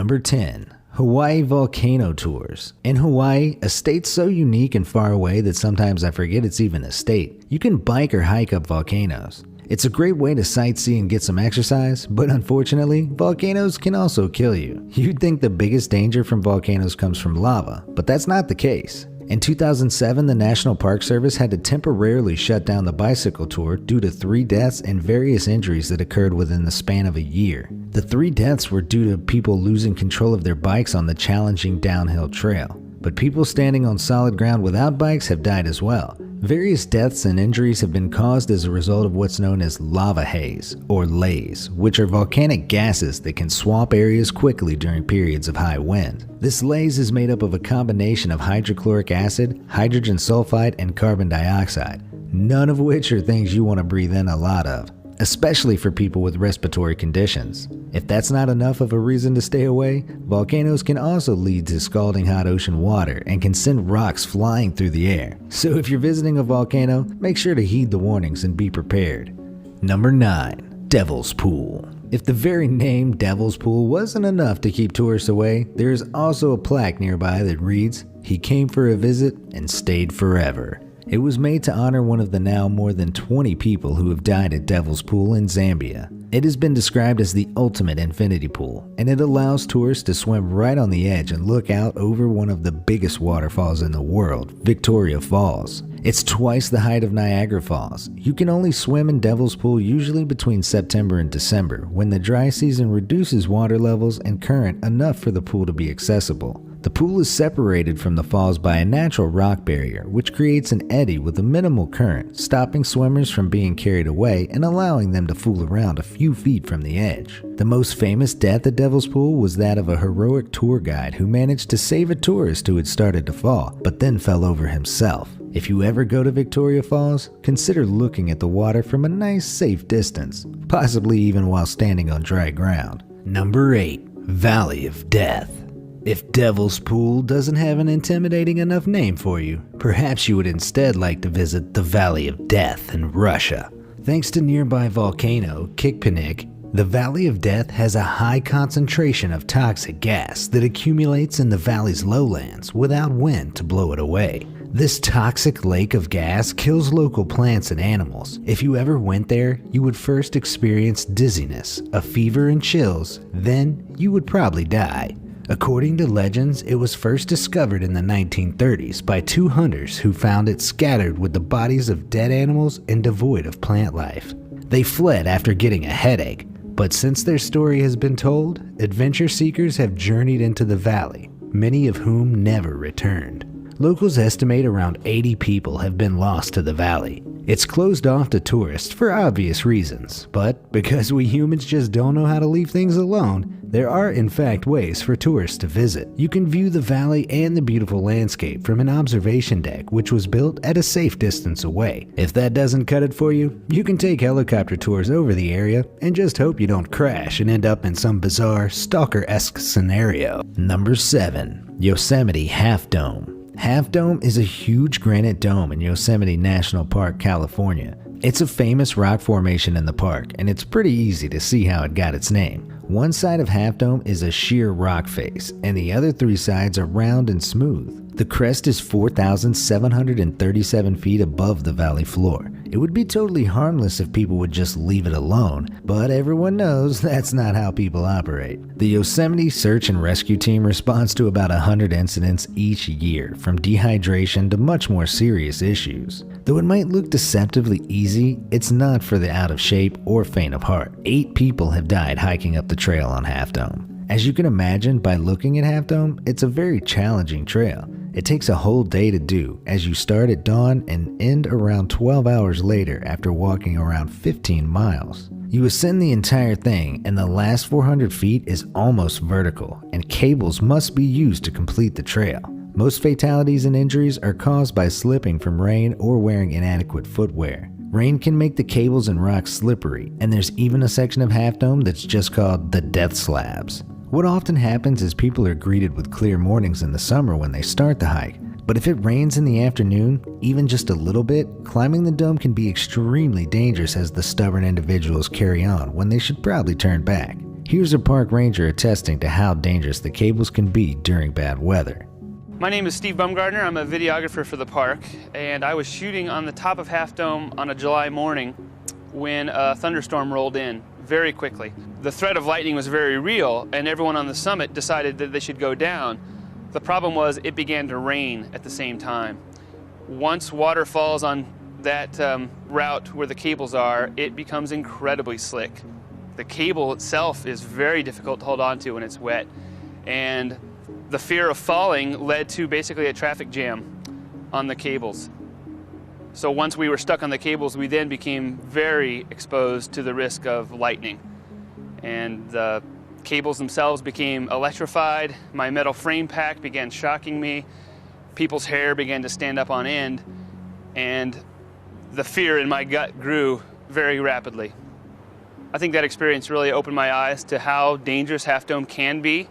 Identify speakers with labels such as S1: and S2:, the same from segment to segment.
S1: Number 10. Hawaii Volcano Tours. In Hawaii, a state so unique and far away that sometimes I forget it's even a state, you can bike or hike up volcanoes. It's a great way to sightsee and get some exercise, but unfortunately, volcanoes can also kill you. You'd think the biggest danger from volcanoes comes from lava, but that's not the case. In 2007, the National Park Service had to temporarily shut down the bicycle tour due to 3 deaths and various injuries that occurred within the span of a year. The 3 deaths were due to people losing control of their bikes on the challenging downhill trail, but people standing on solid ground without bikes have died as well. Various deaths and injuries have been caused as a result of what's known as lava haze, or lays, which are volcanic gases that can swamp areas quickly during periods of high wind. This laze is made up of a combination of hydrochloric acid, hydrogen sulfide, and carbon dioxide, none of which are things you want to breathe in a lot of, especially for people with respiratory conditions. If that's not enough of a reason to stay away, volcanoes can also lead to scalding hot ocean water and can send rocks flying through the air. So if you're visiting a volcano, make sure to heed the warnings and be prepared. Number 9. Devil's Pool. If the very name Devil's Pool wasn't enough to keep tourists away, there is also a plaque nearby that reads, "He came for a visit and stayed forever." It was made to honor one of the now more than 20 people who have died at Devil's Pool in Zambia. It has been described as the ultimate infinity pool, and it allows tourists to swim right on the edge and look out over one of the biggest waterfalls in the world, Victoria Falls. It's twice the height of Niagara Falls. You can only swim in Devil's Pool usually between September and December, when the dry season reduces water levels and current enough for the pool to be accessible. The pool is separated from the falls by a natural rock barrier, which creates an eddy with a minimal current, stopping swimmers from being carried away and allowing them to fool around a few feet from the edge. The most famous death at Devil's Pool was that of a heroic tour guide who managed to save a tourist who had started to fall, but then fell over himself. If you ever go to Victoria Falls, consider looking at the water from a nice safe distance, possibly even while standing on dry ground. Number 8. Valley of Death. If Devil's Pool doesn't have an intimidating enough name for you, perhaps you would instead like to visit the Valley of Death in Russia. Thanks to nearby volcano Kikpinik, the Valley of Death has a high concentration of toxic gas that accumulates in the valley's lowlands without wind to blow it away. This toxic lake of gas kills local plants and animals. If you ever went there, you would first experience dizziness, a fever and chills, then you would probably die. According to legends, it was first discovered in the 1930s by 2 hunters who found it scattered with the bodies of dead animals and devoid of plant life. They fled after getting a headache, but since their story has been told, adventure seekers have journeyed into the valley, many of whom never returned. Locals estimate around 80 people have been lost to the valley. It's closed off to tourists for obvious reasons, but because we humans just don't know how to leave things alone, there are in fact ways for tourists to visit. You can view the valley and the beautiful landscape from an observation deck which was built at a safe distance away. If that doesn't cut it for you, you can take helicopter tours over the area and just hope you don't crash and end up in some bizarre stalker-esque scenario. Number 7. Yosemite Half Dome. Half Dome is a huge granite dome in Yosemite National Park, California. It's a famous rock formation in the park, and it's pretty easy to see how it got its name. One side of Half Dome is a sheer rock face, and the other 3 sides are round and smooth. The crest is 4,737 feet above the valley floor. It would be totally harmless if people would just leave it alone, but everyone knows that's not how people operate. The Yosemite Search and Rescue Team responds to about 100 incidents each year, from dehydration to much more serious issues. Though it might look deceptively easy, it's not for the out of shape or faint of heart. 8 people have died hiking up the trail on Half Dome. As you can imagine by looking at Half Dome, it's a very challenging trail. It takes a whole day to do, as you start at dawn and end around 12 hours later after walking around 15 miles. You ascend the entire thing, and the last 400 feet is almost vertical, and cables must be used to complete the trail. Most fatalities and injuries are caused by slipping from rain or wearing inadequate footwear. Rain can make the cables and rocks slippery, and there's even a section of Half Dome that's just called the Death Slabs. What often happens is people are greeted with clear mornings in the summer when they start the hike, but if it rains in the afternoon, even just a little bit, climbing the dome can be extremely dangerous as the stubborn individuals carry on when they should probably turn back. Here's a park ranger attesting to how dangerous the cables can be during bad weather.
S2: My name is Steve Bumgardner. I'm a videographer for the park, and I was shooting on the top of Half Dome on a July morning when a thunderstorm rolled in very quickly. The threat of lightning was very real, and everyone on the summit decided that they should go down. The problem was it began to rain at the same time. Once water falls on that route where the cables are, it becomes incredibly slick. The cable itself is very difficult to hold on to when it's wet, and the fear of falling led to basically a traffic jam on the cables. So once we were stuck on the cables, we then became very exposed to the risk of lightning. And the cables themselves became electrified. My metal frame pack began shocking me. People's hair began to stand up on end. And the fear in my gut grew very rapidly. I think that experience really opened my eyes to how dangerous Half Dome can be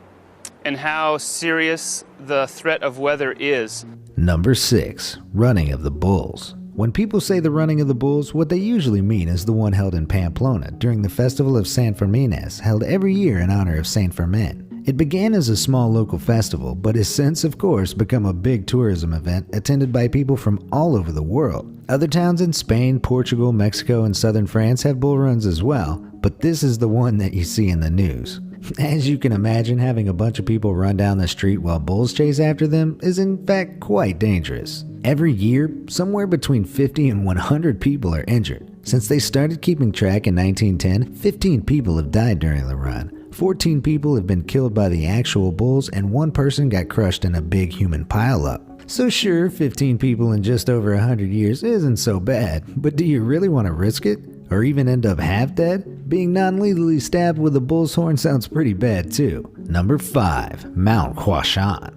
S2: and how serious the threat of weather is.
S1: Number 6. Running of the Bulls. When people say the running of the bulls, what they usually mean is the one held in Pamplona during the festival of San Fermines, held every year in honor of Saint Fermin. It began as a small local festival, but has since, of course, become a big tourism event attended by people from all over the world. Other towns in Spain, Portugal, Mexico, and southern France have bull runs as well, but this is the one that you see in the news. As you can imagine, having a bunch of people run down the street while bulls chase after them is in fact quite dangerous. Every year, somewhere between 50 and 100 people are injured. Since they started keeping track in 1910, 15 people have died during the run. 14 people have been killed by the actual bulls, and 1 person got crushed in a big human pileup. So sure, 15 people in just over 100 years isn't so bad, but do you really want to risk it? Or even end up half dead? Being non-legally stabbed with a bull's horn sounds pretty bad too. Number 5. Mount Huashan.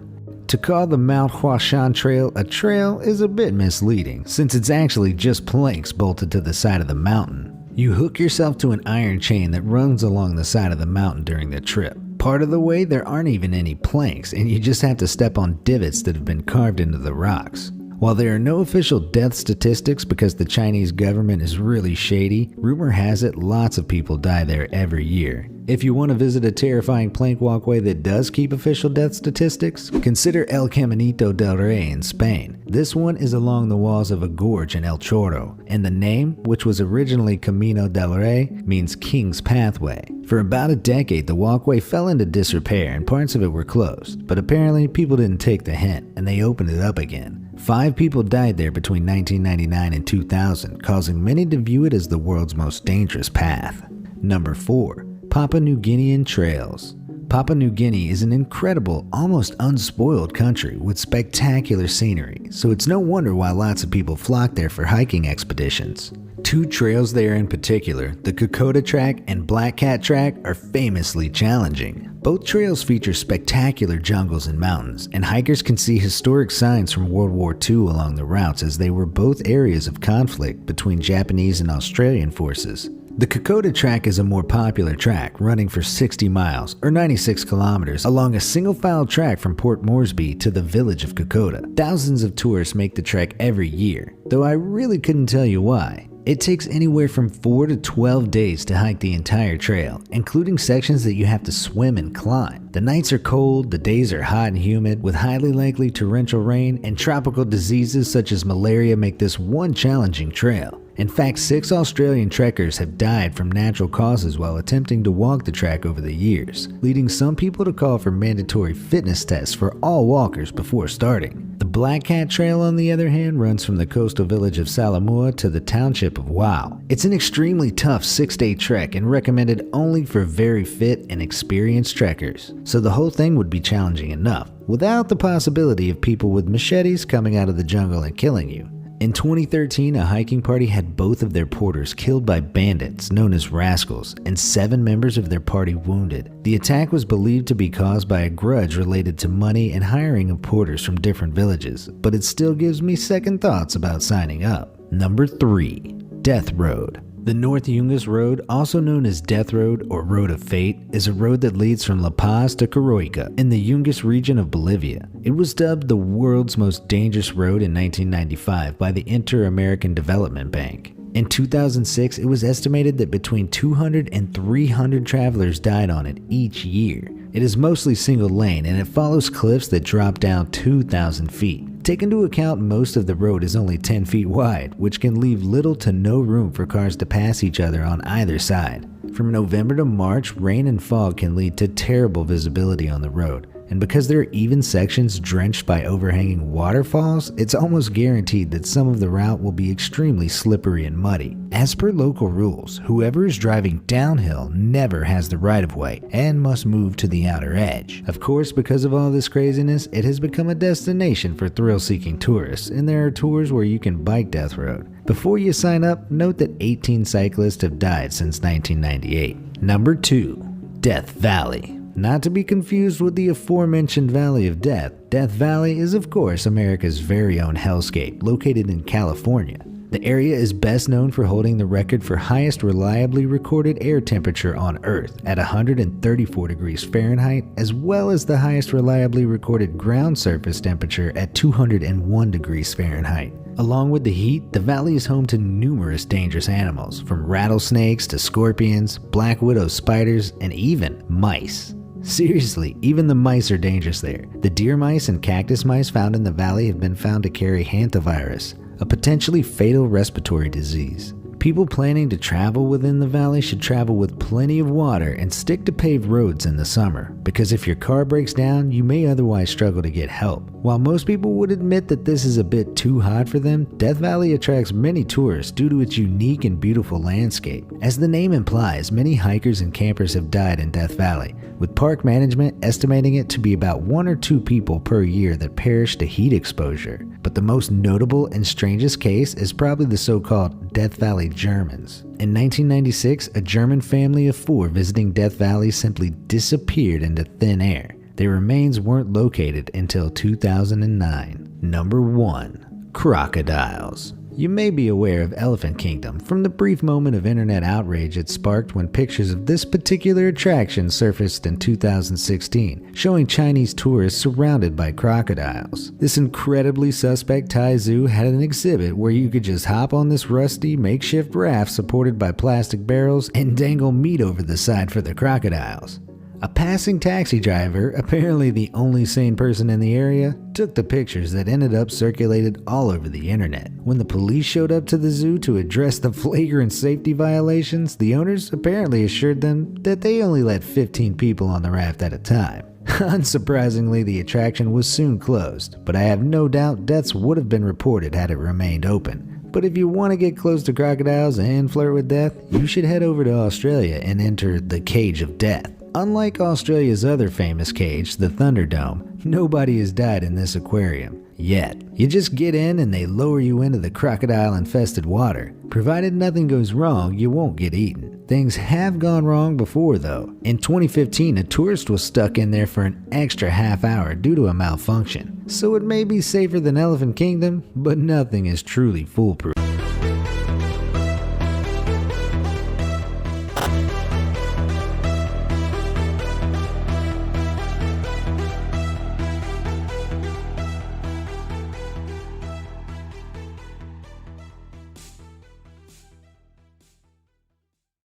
S1: To call the Mount Huashan Trail a trail is a bit misleading, since it's actually just planks bolted to the side of the mountain. You hook yourself to an iron chain that runs along the side of the mountain during the trip. Part of the way there aren't even any planks, and you just have to step on divots that have been carved into the rocks. While there are no official death statistics because the Chinese government is really shady, rumor has it lots of people die there every year. If you want to visit a terrifying plank walkway that does keep official death statistics, consider El Caminito del Rey in Spain. This one is along the walls of a gorge in El Chorro, and the name, which was originally Camino del Rey, means King's Pathway. For about a decade, the walkway fell into disrepair and parts of it were closed, but apparently people didn't take the hint and they opened it up again. 5 people died there between 1999 and 2000, causing many to view it as the world's most dangerous path. Number 4. Papua New Guinean Trails. Papua New Guinea is an incredible, almost unspoiled country with spectacular scenery, so it's no wonder why lots of people flock there for hiking expeditions. 2 trails there in particular, the Kokoda Track and Black Cat Track, are famously challenging. Both trails feature spectacular jungles and mountains, and hikers can see historic signs from World War II along the routes, as they were both areas of conflict between Japanese and Australian forces. The Kokoda Track is a more popular track, running for 60 miles, or 96 kilometers, along a single-file track from Port Moresby to the village of Kokoda. Thousands of tourists make the trek every year, though I really couldn't tell you why. It takes anywhere from 4 to 12 days to hike the entire trail, including sections that you have to swim and climb. The nights are cold, the days are hot and humid, with highly likely torrential rain, and tropical diseases such as malaria make this one challenging trail. In fact, 6 Australian trekkers have died from natural causes while attempting to walk the track over the years, leading some people to call for mandatory fitness tests for all walkers before starting. The Black Cat Trail, on the other hand, runs from the coastal village of Salamua to the township of Wau. It's an extremely tough 6-day trek and recommended only for very fit and experienced trekkers, so the whole thing would be challenging enough, without the possibility of people with machetes coming out of the jungle and killing you. In 2013, a hiking party had both of their porters killed by bandits known as rascals, and 7 members of their party wounded. The attack was believed to be caused by a grudge related to money and hiring of porters from different villages, but it still gives me second thoughts about signing up. Number 3. Death Road. The North Yungas Road, also known as Death Road or Road of Fate, is a road that leads from La Paz to Coroica in the Yungas region of Bolivia. It was dubbed the world's most dangerous road in 1995 by the Inter-American Development Bank. In 2006, it was estimated that between 200 and 300 travelers died on it each year. It is mostly single lane and it follows cliffs that drop down 2,000 feet. Take into account most of the road is only 10 feet wide, which can leave little to no room for cars to pass each other on either side. From November to March, rain and fog can lead to terrible visibility on the road. And because there are even sections drenched by overhanging waterfalls, it's almost guaranteed that some of the route will be extremely slippery and muddy. As per local rules, whoever is driving downhill never has the right of way and must move to the outer edge. Of course, because of all this craziness, it has become a destination for thrill-seeking tourists, and there are tours where you can bike Death Road. Before you sign up, note that 18 cyclists have died since 1998. Number 2. Death Valley. Not to be confused with the aforementioned Valley of Death, Death Valley is of course America's very own hellscape located in California. The area is best known for holding the record for highest reliably recorded air temperature on Earth at 134 degrees Fahrenheit, as well as the highest reliably recorded ground surface temperature at 201 degrees Fahrenheit. Along with the heat, the valley is home to numerous dangerous animals, from rattlesnakes to scorpions, black widow spiders, and even mice. Seriously, even the mice are dangerous there. The deer mice and cactus mice found in the valley have been found to carry hantavirus, a potentially fatal respiratory disease. People planning to travel within the valley should travel with plenty of water and stick to paved roads in the summer, because if your car breaks down, you may otherwise struggle to get help. While most people would admit that this is a bit too hot for them, Death Valley attracts many tourists due to its unique and beautiful landscape. As the name implies, many hikers and campers have died in Death Valley, with park management estimating it to be about 1 or 2 people per year that perish to heat exposure. But the most notable and strangest case is probably the so-called Death Valley Germans. In 1996, a German family of 4 visiting Death Valley simply disappeared into thin air. Their remains weren't located until 2009. Number 1. Crocodiles. You may be aware of Elephant Kingdom from the brief moment of internet outrage it sparked when pictures of this particular attraction surfaced in 2016, showing Chinese tourists surrounded by crocodiles. This incredibly suspect Thai zoo had an exhibit where you could just hop on this rusty makeshift raft supported by plastic barrels and dangle meat over the side for the crocodiles. A passing taxi driver, apparently the only sane person in the area, took the pictures that ended up circulated all over the internet. When the police showed up to the zoo to address the flagrant safety violations, the owners apparently assured them that they only let 15 people on the raft at a time. Unsurprisingly, the attraction was soon closed, but I have no doubt deaths would have been reported had it remained open. But if you want to get close to crocodiles and flirt with death, you should head over to Australia and enter the Cage of Death. Unlike Australia's other famous cage, the Thunderdome, nobody has died in this aquarium. Yet. You just get in and they lower you into the crocodile-infested water. Provided nothing goes wrong, you won't get eaten. Things have gone wrong before though. In 2015, a tourist was stuck in there for an extra half hour due to a malfunction. So it may be safer than Elephant Kingdom, but nothing is truly foolproof.